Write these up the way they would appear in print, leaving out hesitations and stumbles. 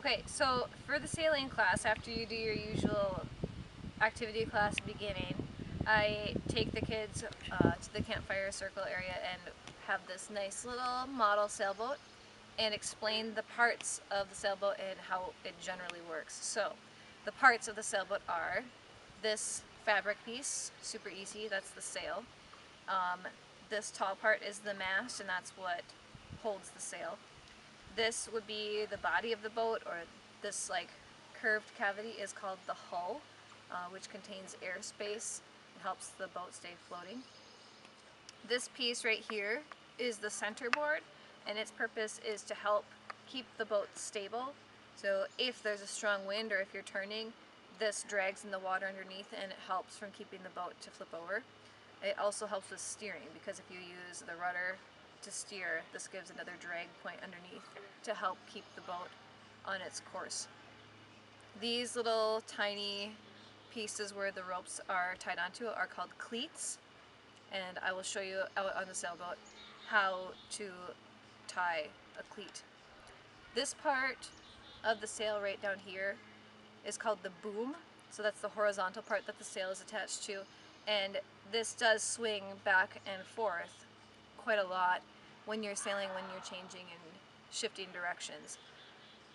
Okay, so for the sailing class, after you do your usual activity class beginning, I take the kids to the campfire circle area and have this nice little model sailboat and explain the parts of the sailboat and how it generally works. So, the parts of the sailboat are this fabric piece, super easy, that's the sail. Um, this tall part is the mast, and that's what holds the sail. This would be the body of the boat, or this like curved cavity is called the hull, which contains airspace and helps the boat stay floating. This piece right here is the centerboard, and its purpose is to help keep the boat stable. So if there's a strong wind or if you're turning, this drags in the water underneath and it helps from keeping the boat to flip over. It also helps with steering, because if you use the rudder to steer, this gives another drag point underneath to help keep the boat on its course. These little tiny pieces where the ropes are tied onto are called cleats, and I will show you out on the sailboat how to tie a cleat. This part of the sail right down here is called the boom, so that's the horizontal part that the sail is attached to, and this does swing back and forth quite a lot when you're sailing, when you're changing and shifting directions.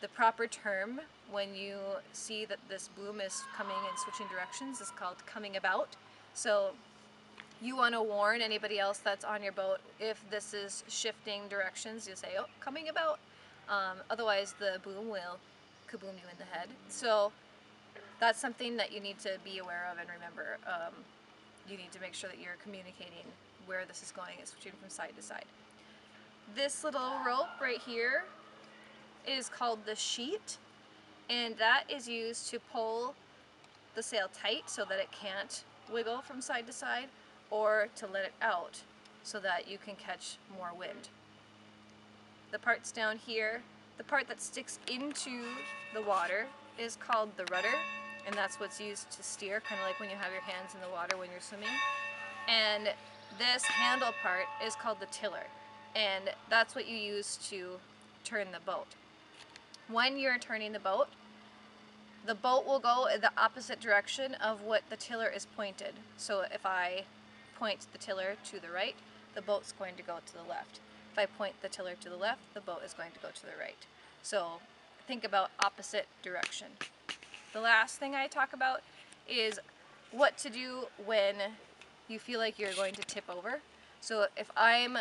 The proper term when you see that this boom is coming and switching directions is called coming about. So you want to warn anybody else that's on your boat if this is shifting directions. You say, oh, coming about. Otherwise the boom will kaboom you in the head. So that's something that you need to be aware of and remember. You need to make sure that you're communicating where this is going and switching from side to side. This little rope right here is called the sheet, and that is used to pull the sail tight so that it can't wiggle from side to side, or to let it out so that you can catch more wind. The parts down here, the part that sticks into the water is called the rudder, and that's what's used to steer, kind of like when you have your hands in the water when you're swimming. And this handle part is called the tiller, and that's what you use to turn the boat. When you're turning the boat will go in the opposite direction of what the tiller is pointed. So if I point the tiller to the right, the boat's going to go to the left. If I point the tiller to the left, the boat is going to go to the right. So think about opposite direction. The last thing I talk about is what to do when you feel like you're going to tip over. So if I'm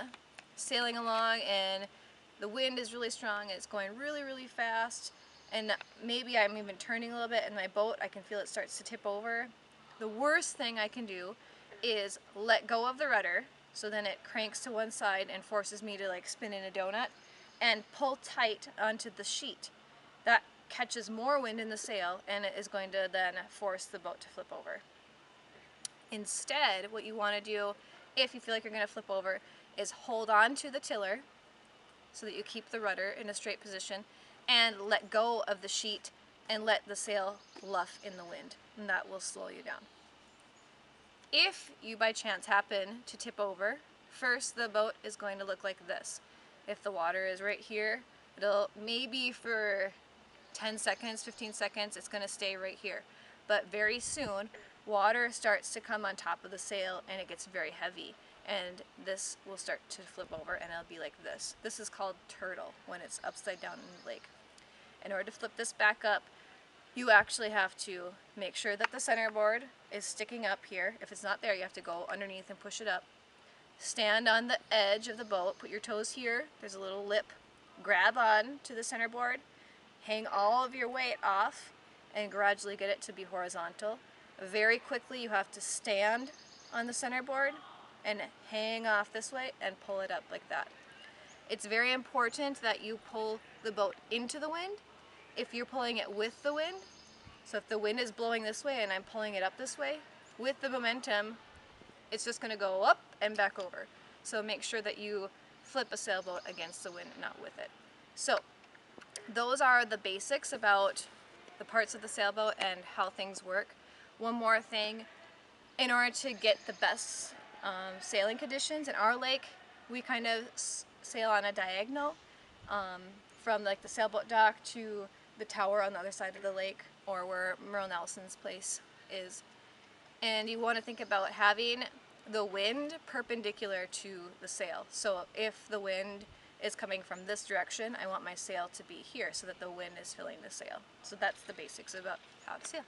sailing along and the wind is really strong and it's going really, really fast, and maybe I'm even turning a little bit and my boat, I can feel it starts to tip over, the worst thing I can do is let go of the rudder, so then it cranks to one side and forces me to like spin in a donut, and pull tight onto the sheet. That catches more wind in the sail and it is going to then force the boat to flip over. Instead, what you want to do if you feel like you're going to flip over is hold on to the tiller so that you keep the rudder in a straight position, and let go of the sheet and let the sail luff in the wind, and that will slow you down. If you by chance happen to tip over, first the boat is going to look like this. If the water is right here, it'll maybe for 10 seconds, 15 seconds, it's going to stay right here. But very soon, water starts to come on top of the sail and it gets very heavy. And this will start to flip over and it'll be like this. This is called turtle when it's upside down in the lake. In order to flip this back up, you actually have to make sure that the centerboard is sticking up here. If it's not there, you have to go underneath and push it up. Stand on the edge of the boat, put your toes here, there's a little lip, grab on to the centerboard, hang all of your weight off, and gradually get it to be horizontal. Very quickly you have to stand on the centerboard and hang off this way and pull it up like that. It's very important that you pull the boat into the wind. If you're pulling it with the wind, so if the wind is blowing this way and I'm pulling it up this way, with the momentum, it's just going to go up and back over. So make sure that you flip a sailboat against the wind, not with it. So those are the basics about the parts of the sailboat and how things work. One more thing, in order to get the best sailing conditions in our lake, we kind of sail on a diagonal from like the sailboat dock to the tower on the other side of the lake, or where Merle Nelson's place is. And you want to think about having the wind perpendicular to the sail. So if the wind is coming from this direction, I want my sail to be here so that the wind is filling the sail. So that's the basics about how to sail.